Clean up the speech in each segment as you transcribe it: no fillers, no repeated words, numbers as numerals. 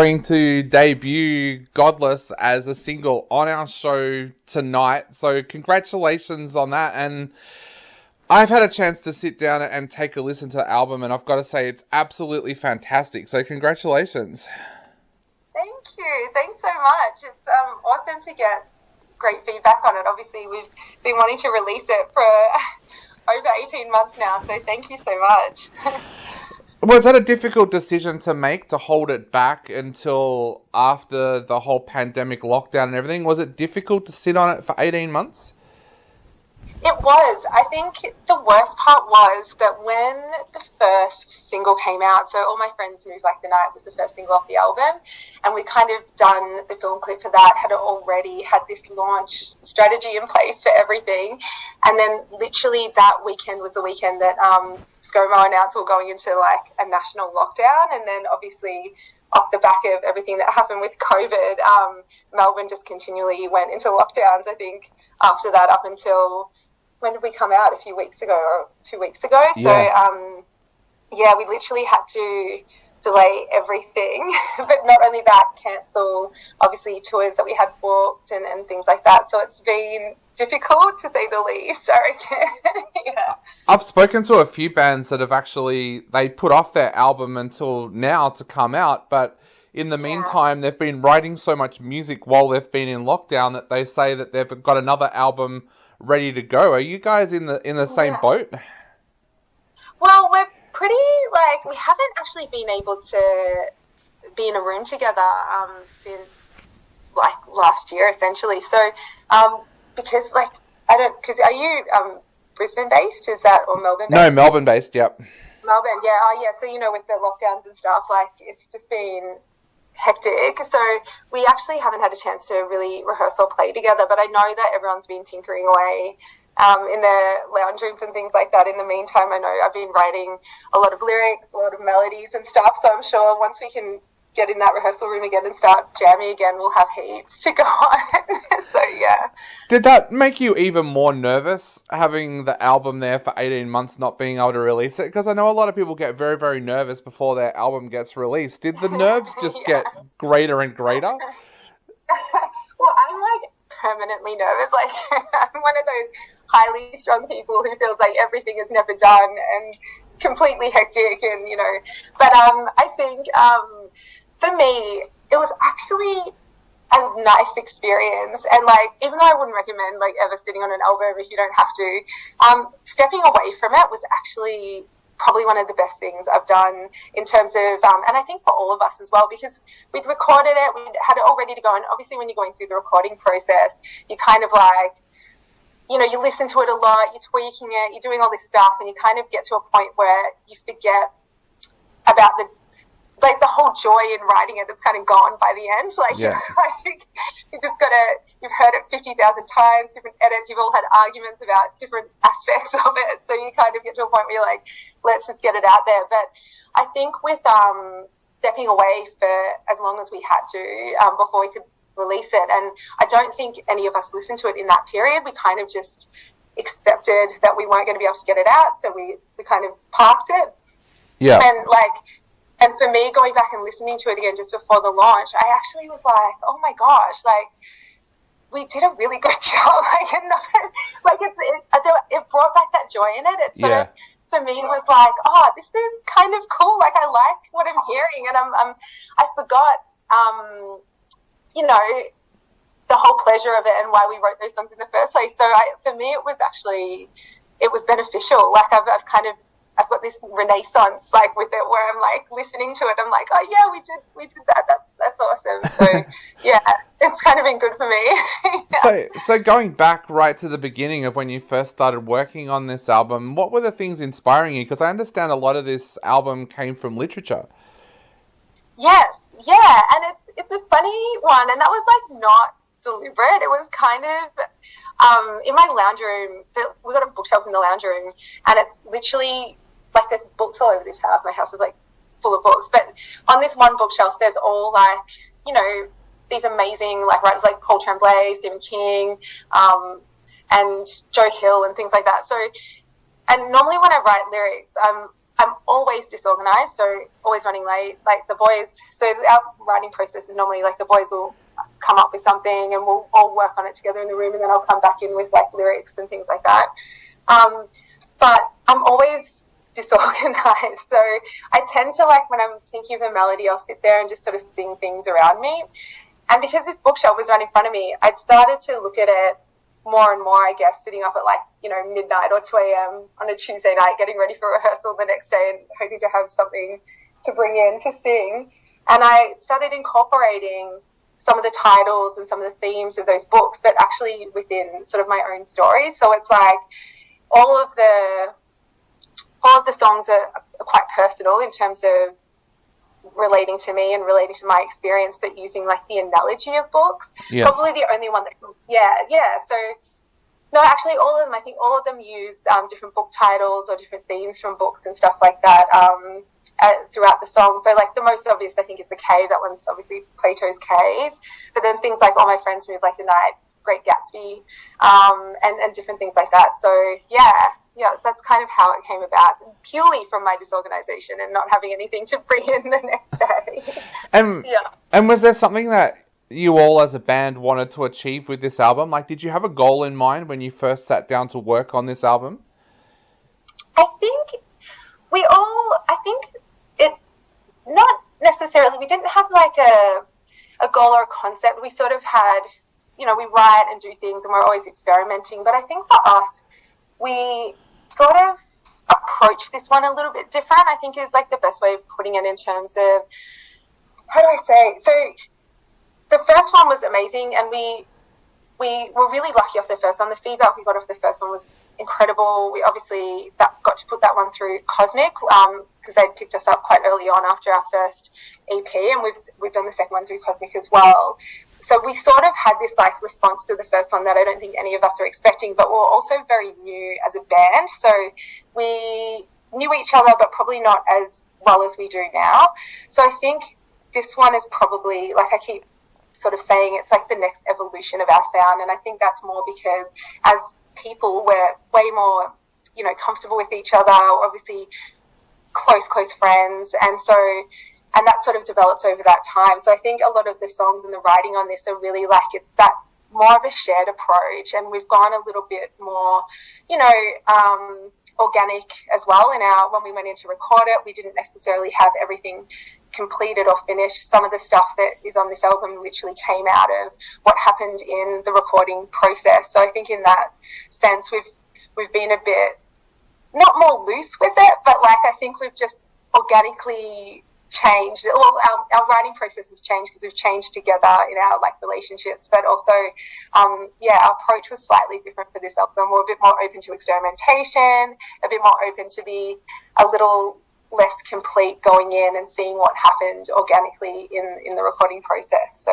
going to debut Godless as a single on our show tonight. So congratulations on that. And I've had a chance to sit down and take a listen to the album, and I've got to say it's absolutely fantastic. So congratulations. Thank you. Thanks so much. It's awesome to get great feedback on it. Obviously, we've been wanting to release it for over 18 months now, so thank you so much. Was that a difficult decision to make, to hold it back until after the whole pandemic lockdown and everything? Was it difficult to sit on it for 18 months? It was. I think the worst part was that when the first single came out, so All My Friends Move Like the Night was the first single off the album, and we kind of done the film clip for that, had already had this launch strategy in place for everything, and then literally that weekend was the weekend that ScoMo announced we're going into like a national lockdown, and then obviously off the back of everything that happened with COVID, Melbourne just continually went into lockdowns, I think, after that up until... When did we come out? A few weeks ago or 2 weeks ago. So, we literally had to delay everything. But not only that, cancel, obviously, tours that we had booked and things like that. So it's been difficult, to say the least, I reckon. Yeah. I've spoken to a few bands that have actually, they put off their album until now to come out, but in the meantime, they've been writing so much music while they've been in lockdown that they say that they've got another album ready to go. Are you guys in the same boat? Well, we're pretty, we haven't actually been able to be in a room together since last year, essentially. So because are you Brisbane based, is that, or Melbourne based? No, Melbourne based, yep. Melbourne, yeah. So with the lockdowns and stuff, it's just been hectic, so we actually haven't had a chance to really rehearse or play together, but I know that everyone's been tinkering away in their lounge rooms and things like that. In the meantime, I know I've been writing a lot of lyrics, a lot of melodies and stuff, so I'm sure once we can get in that rehearsal room again and start jamming again, we'll have heaps to go on. So yeah. Did that make you even more nervous, having the album there for 18 months not being able to release it? Because I know a lot of people get very, very nervous before their album gets released. Did the nerves just get greater and greater? Well, I'm permanently nervous. I'm one of those highly strung people who feels like everything is never done and completely hectic, and but I think for me it was actually a nice experience, and even though I wouldn't recommend ever sitting on an album if you don't have to, stepping away from it was actually probably one of the best things I've done in terms of and I think for all of us as well, because we'd recorded it, we'd had it all ready to go, and obviously when you're going through the recording process, you kind of you listen to it a lot, you're tweaking it, you're doing all this stuff, and you kind of get to a point where you forget about the whole joy in writing it. It's kind of gone by the end. You've just got to, you've heard it 50,000 times, different edits, you've all had arguments about different aspects of it, so you kind of get to a point where you're like, let's just get it out there. But I think with stepping away for as long as we had to before we could release it, and I don't think any of us listened to it in that period. We kind of just accepted that we weren't going to be able to get it out, so we kind of parked it. Yeah. And for me, going back and listening to it again just before the launch, I actually was like, oh my gosh, we did a really good job. It brought back that joy in it. It sort of, for me, was like, oh, this is kind of cool. I like what I'm hearing, and I forgot, the whole pleasure of it and why we wrote those songs in the first place. So for me, it was beneficial. I've got this renaissance with it, where I'm listening to it, I'm like, oh yeah, we did that. That's awesome. So yeah, it's kind of been good for me. Yeah. So going back right to the beginning of when you first started working on this album, what were the things inspiring you? Because I understand a lot of this album came from literature. Yes, yeah, and it's a funny one, and that was not deliberate. It was kind of in my lounge room. We got a bookshelf in the lounge room, and it's literally there's books all over this house. My house is full of books, but on this one bookshelf, there's all these amazing writers like Paul Tremblay, Stephen King, and Joe Hill, and things like that. So, and normally when I write lyrics, I'm I'm always disorganized, so always running late. Like the boys, so our writing process is normally like the boys will come up with something and we'll all work on it together in the room, and then I'll come back in with like lyrics and things like that. But I'm always disorganized, so I tend to, like, when I'm thinking of a melody, I'll sit there and just sort of sing things around me. And because this bookshelf was right in front of me, I'd started to look at it more and more, I guess, sitting up at, like, you know, midnight or 2 a.m. on a Tuesday night, getting ready for rehearsal the next day and hoping to have something to bring in to sing. And I started incorporating some of the titles and some of the themes of those books, but actually within sort of my own stories. So it's like all of the songs are quite personal in terms of relating to me and relating to my experience, but using like the analogy of books. Yeah. Probably the only one that, so no, actually all of them, I think all of them use different book titles or different themes from books and stuff like that throughout the song. So like the most obvious, I think, is The Cave. That one's obviously Plato's Cave, but then things like All My Friends Move Like the Night, Great Gatsby, and different things like that. So yeah, that's kind of how it came about, purely from my disorganization and not having anything to bring in the next day. And was there something that you all as a band wanted to achieve with this album? Like, did you have a goal in mind when you first sat down to work on this album? I think not necessarily, we didn't have like a goal or a concept. We sort of had, you know, we write and do things and we're always experimenting. But I think for us, we sort of approach this one a little bit different, I think, is like the best way of putting it, in terms of, how do I say? So the first one was amazing, and we were really lucky off the first one. The feedback we got off the first one was incredible. We obviously got to put that one through Cosmic, because they picked us up quite early on after our first EP, and we've done the second one through Cosmic as well. So we sort of had this like response to the first one that I don't think any of us were expecting, but we were also very new as a band. So we knew each other, but probably not as well as we do now. So I think this one is probably, like I keep sort of saying, it's like the next evolution of our sound. And I think that's more because as people, we're way more, you know, comfortable with each other, obviously close friends. And that sort of developed over that time. So I think a lot of the songs and the writing on this are really like, it's that more of a shared approach. And we've gone a little bit more, you know, organic as well. When we went in to record it, we didn't necessarily have everything completed or finished. Some of the stuff that is on this album literally came out of what happened in the recording process. So I think in that sense, we've been a bit, not more loose with it, but like I think we've just organically changed. Our writing process has changed because we've changed together in our like relationships, but also our approach was slightly different for this album. We're a bit more open to experimentation, a bit more open to be a little less complete going in and seeing what happened organically in the recording process. So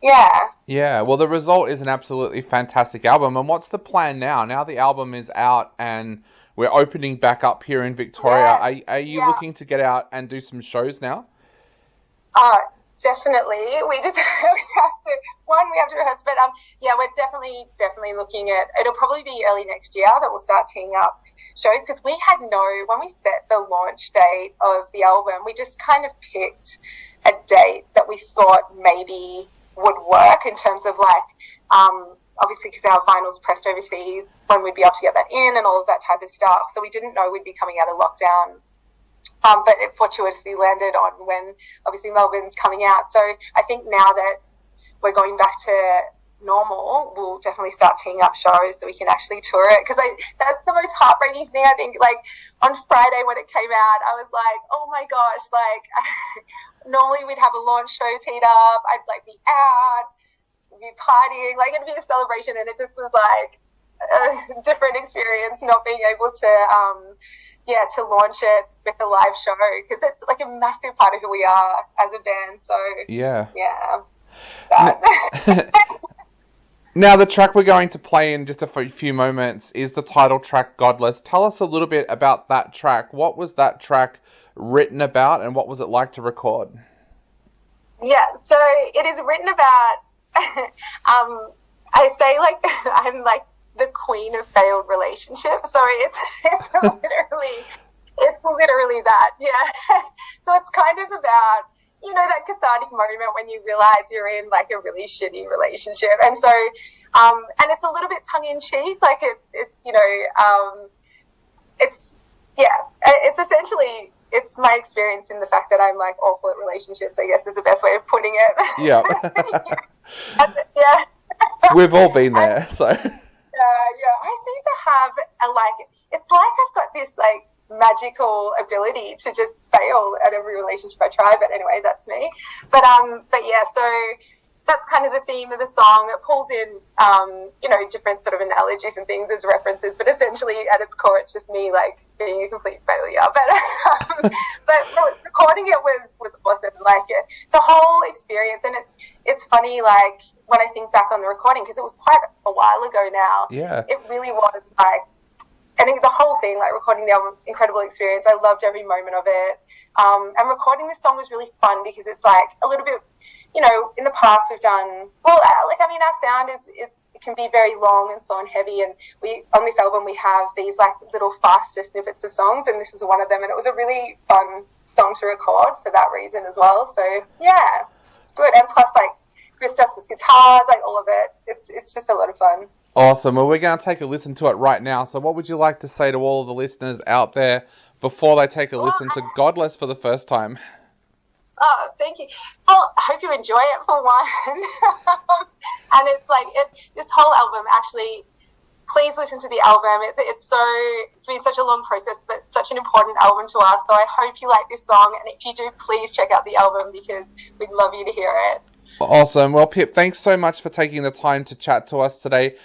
well, the result is an absolutely fantastic album. And what's the plan now the album is out and we're opening back up here in Victoria? Are you looking to get out and do some shows now? Definitely. We have to rehearse, but we're definitely looking at, it'll probably be early next year that we'll start teeing up shows, because when we set the launch date of the album, we just kind of picked a date that we thought maybe would work in terms of like, obviously because our vinyl's pressed overseas, when we'd be able to get that in and all of that type of stuff. So we didn't know we'd be coming out of lockdown. But it fortuitously landed on when obviously Melbourne's coming out. So I think now that we're going back to normal, we'll definitely start teeing up shows so we can actually tour it. Because that's the most heartbreaking thing, I think. Like on Friday when it came out, I was like, oh my gosh, like normally we'd have a launch show teed up. I'd like be out, be partying, like it'd be a celebration, and it just was like a different experience not being able to launch it with a live show, because it's like a massive part of who we are as a band. So Now the track we're going to play in just a few moments is the title track, Godless. Tell us a little bit about that track. What was that track written about, and what was it like to record? So it is written about I say like I'm like the queen of failed relationships, so it's literally It's literally that, yeah. So it's kind of about, that cathartic moment when you realize you're in like a really shitty relationship. And so, and it's a little bit tongue in cheek. Like it's, yeah, it's essentially, it's my experience in the fact that I'm like awful at relationships, I guess is the best way of putting it. Yeah. Yeah. We've all been there, so. Yeah, I seem to have it's like I've got this like magical ability to just fail at every relationship I try. But anyway, that's me. But yeah, so that's kind of the theme of the song. It pulls in different sort of analogies and things as references, but essentially at its core, it's just me like being a complete failure. But recording it was awesome. Like the whole experience, and it's funny like when I think back on the recording, because it was quite a while ago now. Yeah. It really was like, I think the whole thing, like recording the album, incredible experience. I loved every moment of it. And recording this song was really fun because it's like a little bit, in the past we've done, our sound it can be very long and slow and heavy, and on this album we have these like little faster snippets of songs, and this is one of them, and it was a really fun song to record for that reason as well. So yeah, it's good. And plus like Chris Justice guitars, like all of it. It's just a lot of fun. Awesome. Well, we're going to take a listen to it right now. So what would you like to say to all of the listeners out there before they take a listen to Godless for the first time? Oh, thank you. Well, I hope you enjoy it for one. And it's like, this whole album, actually, please listen to the album. It's been such a long process, but such an important album to us. So I hope you like this song. And if you do, please check out the album because we'd love you to hear it. Awesome. Well, Pip, thanks so much for taking the time to chat to us today.